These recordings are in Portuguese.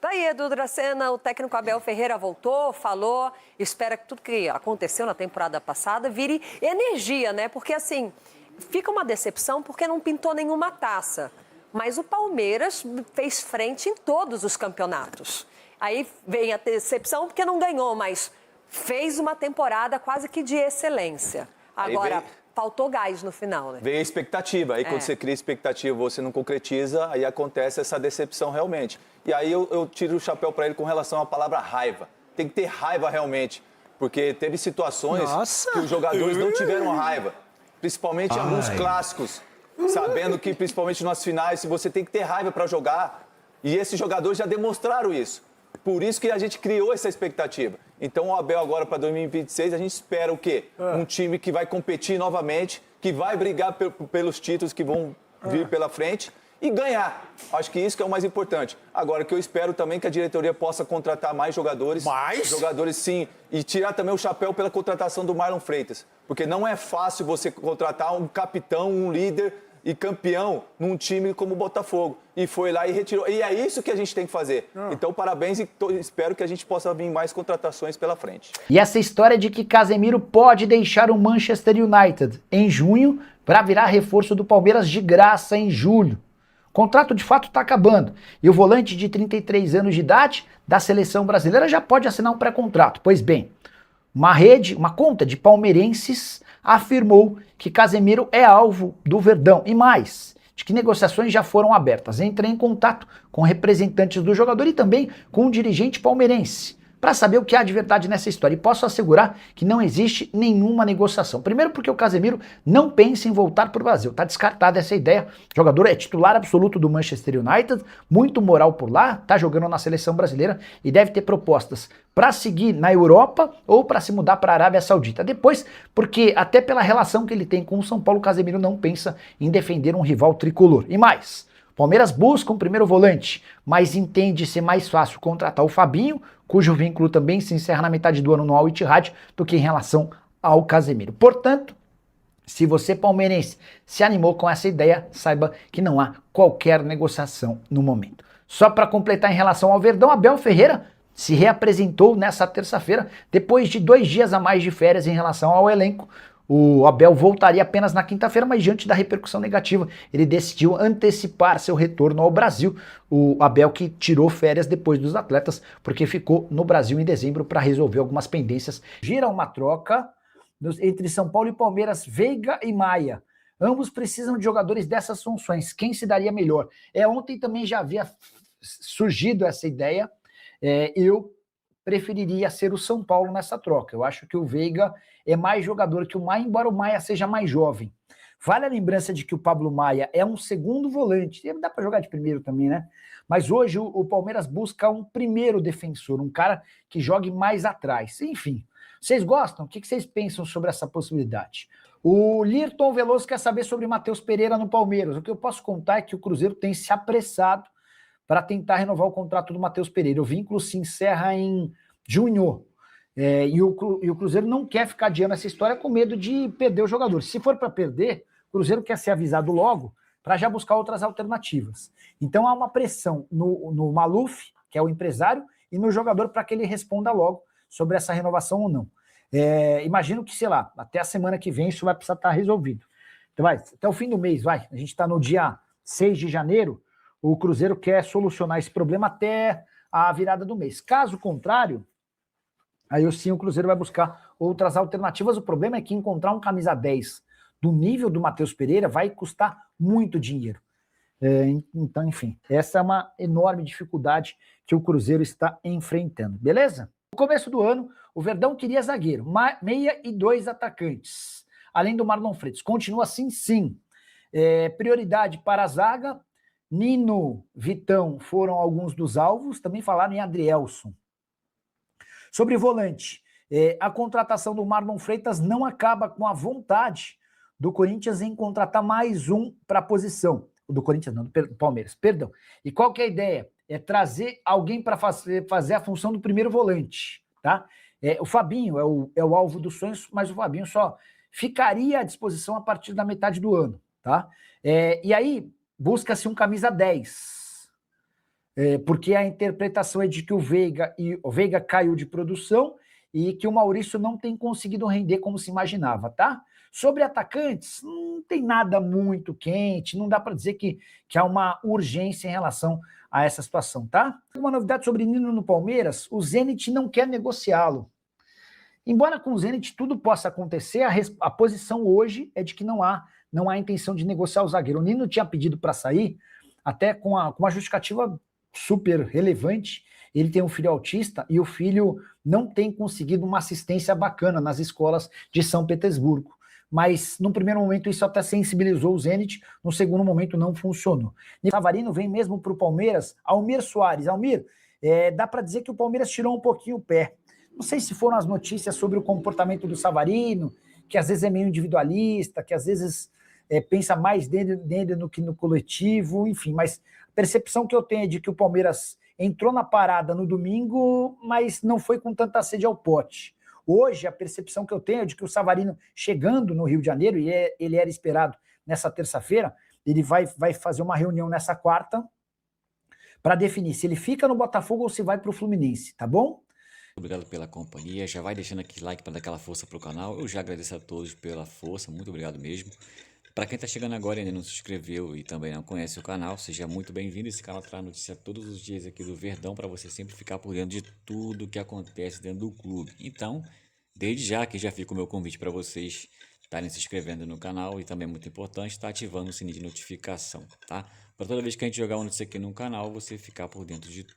Tá aí, Edu Dracena, o técnico Abel Ferreira voltou, falou, espera que tudo que aconteceu na temporada passada vire energia, né? Porque assim, fica uma decepção porque não pintou nenhuma taça. Mas o Palmeiras fez frente em todos os campeonatos. Aí vem a decepção porque não ganhou, mas fez uma temporada quase que de excelência. Agora, faltou gás no final, né? Veio a expectativa. Aí quando você cria expectativa, você não concretiza, aí acontece essa decepção realmente. E aí eu tiro o chapéu para ele com relação à palavra raiva. Tem que ter raiva realmente, porque teve situações que os jogadores não tiveram raiva. Principalmente em alguns clássicos. Sabendo que, principalmente nas finais, você tem que ter raiva para jogar. E esses jogadores já demonstraram isso. Por isso que a gente criou essa expectativa. Então, o Abel agora para 2026, a gente espera o quê? Um time que vai competir novamente, que vai brigar pelos títulos que vão vir pela frente e ganhar. Acho que isso que é o mais importante. Agora, o que eu espero também é que a diretoria possa contratar mais jogadores. Mais? Jogadores, sim. E tirar também o chapéu pela contratação do Marlon Freitas. Porque não é fácil você contratar um capitão, um líder e campeão num time como o Botafogo. E foi lá e retirou. E é isso que a gente tem que fazer. Então, parabéns e espero que a gente possa vir mais contratações pela frente. E essa história de que Casemiro pode deixar o Manchester United em junho para virar reforço do Palmeiras de graça em julho. O contrato de fato está acabando. E o volante de 33 anos de idade da seleção brasileira já pode assinar um pré-contrato. Pois bem, uma conta de palmeirenses afirmou que Casemiro é alvo do Verdão e mais, de que negociações já foram abertas. Entrei em contato com representantes do jogador e também com um dirigente palmeirense para saber o que há de verdade nessa história. E posso assegurar que não existe nenhuma negociação. Primeiro porque o Casemiro não pensa em voltar para o Brasil. Está descartada essa ideia. O jogador é titular absoluto do Manchester United, muito moral por lá, está jogando na seleção brasileira e deve ter propostas para seguir na Europa ou para se mudar para a Arábia Saudita. Depois, porque até pela relação que ele tem com o São Paulo, o Casemiro não pensa em defender um rival tricolor. E mais, Palmeiras busca um primeiro volante, mas entende ser mais fácil contratar o Fabinho, cujo vínculo também se encerra na metade do ano no Al Ittihad, do que em relação ao Casemiro. Portanto, se você palmeirense se animou com essa ideia, saiba que não há qualquer negociação no momento. Só para completar em relação ao Verdão, Abel Ferreira se reapresentou nessa terça-feira, depois de 2 dias a mais de férias em relação ao elenco. O Abel voltaria apenas na quinta-feira, mas diante da repercussão negativa, ele decidiu antecipar seu retorno ao Brasil. O Abel que tirou férias depois dos atletas, porque ficou no Brasil em dezembro para resolver algumas pendências. Gira uma troca entre São Paulo e Palmeiras, Veiga e Maia. Ambos precisam de jogadores dessas funções. Quem se daria melhor? Ontem também já havia surgido essa ideia. Eu preferiria ser o São Paulo nessa troca. Eu acho que o Veiga é mais jogador que o Maia, embora o Maia seja mais jovem. Vale a lembrança de que o Pablo Maia é um segundo volante. Dá para jogar de primeiro também, né? Mas hoje o Palmeiras busca um primeiro defensor, um cara que jogue mais atrás. Enfim, vocês gostam? O que vocês pensam sobre essa possibilidade? O Lirton Veloso quer saber sobre Matheus Pereira no Palmeiras. O que eu posso contar é que o Cruzeiro tem se apressado para tentar renovar o contrato do Matheus Pereira. O vínculo se encerra em junho. E o Cruzeiro não quer ficar adiando essa história com medo de perder o jogador. Se for para perder, o Cruzeiro quer ser avisado logo para já buscar outras alternativas. Então há uma pressão no Maluf, que é o empresário, e no jogador para que ele responda logo sobre essa renovação ou não. Imagino que, sei lá, até a semana que vem isso vai precisar estar resolvido. Então até o fim do mês, a gente está no dia 6 de janeiro, o Cruzeiro quer solucionar esse problema até a virada do mês. Caso contrário, aí sim o Cruzeiro vai buscar outras alternativas. O problema é que encontrar um camisa 10 do nível do Matheus Pereira vai custar muito dinheiro. Então, enfim, essa é uma enorme dificuldade que o Cruzeiro está enfrentando, beleza? No começo do ano, o Verdão queria zagueiro, meia e 2 atacantes, além do Marlon Freitas. Continua assim, sim. Prioridade para a zaga, Nino, Vitão foram alguns dos alvos, também falaram em Adrielson. Sobre volante, a contratação do Marlon Freitas não acaba com a vontade do Corinthians em contratar mais um para a posição. Do Corinthians não, do Palmeiras, perdão. E qual que é a ideia? É trazer alguém para fazer a função do primeiro volante, tá? O Fabinho é o alvo dos sonhos, mas o Fabinho só ficaria à disposição a partir da metade do ano, tá? E aí, busca-se um camisa 10. porque a interpretação é de que o Veiga caiu de produção e que o Maurício não tem conseguido render como se imaginava, tá? Sobre atacantes, não tem nada muito quente, não dá para dizer que há uma urgência em relação a essa situação, tá? Uma novidade sobre Nino no Palmeiras, o Zenit não quer negociá-lo. Embora com o Zenit tudo possa acontecer, a posição hoje é de que não há intenção de negociar o zagueiro. O Nino tinha pedido para sair, até com uma justificativa super relevante. Ele tem um filho autista e o filho não tem conseguido uma assistência bacana nas escolas de São Petersburgo. Mas, no primeiro momento, isso até sensibilizou o Zenit, no segundo momento não funcionou. O Savarino vem mesmo para o Palmeiras. Almir Soares. Almir, dá para dizer que o Palmeiras tirou um pouquinho o pé. Não sei se foram as notícias sobre o comportamento do Savarino, que às vezes é meio individualista, que às vezes pensa mais dele do que no coletivo, enfim, mas a percepção que eu tenho é de que o Palmeiras entrou na parada no domingo, mas não foi com tanta sede ao pote. Hoje, a percepção que eu tenho é de que o Savarino, chegando no Rio de Janeiro, e ele era esperado nessa terça-feira, ele vai fazer uma reunião nessa quarta para definir se ele fica no Botafogo ou se vai para o Fluminense, tá bom? Obrigado pela companhia, já vai deixando aqui like para dar aquela força pro canal. Eu já agradeço a todos pela força, muito obrigado mesmo. Para quem está chegando agora e ainda não se inscreveu e também não conhece o canal, seja muito bem-vindo. Esse canal traz notícia todos os dias aqui do Verdão para você sempre ficar por dentro de tudo que acontece dentro do clube. Então, desde já aqui já fica o meu convite para vocês estarem se inscrevendo no canal e também muito importante estar ativando o sininho de notificação, tá? Para toda vez que a gente jogar uma notícia aqui no canal, você ficar por dentro de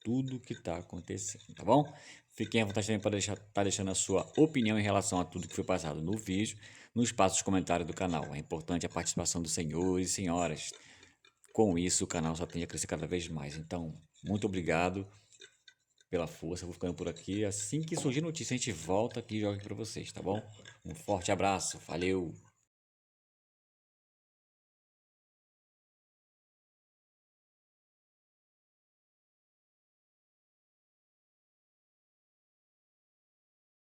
tudo que está acontecendo, tá bom? Fiquem à vontade também para estar deixando a sua opinião em relação a tudo que foi passado no vídeo, no espaço de comentário do canal. É importante a participação dos senhores e senhoras. Com isso, o canal só tende a crescer cada vez mais. Então, muito obrigado pela força. Eu vou ficando por aqui. Assim que surgir notícia, a gente volta aqui e joga aqui para vocês, tá bom? Um forte abraço. Valeu!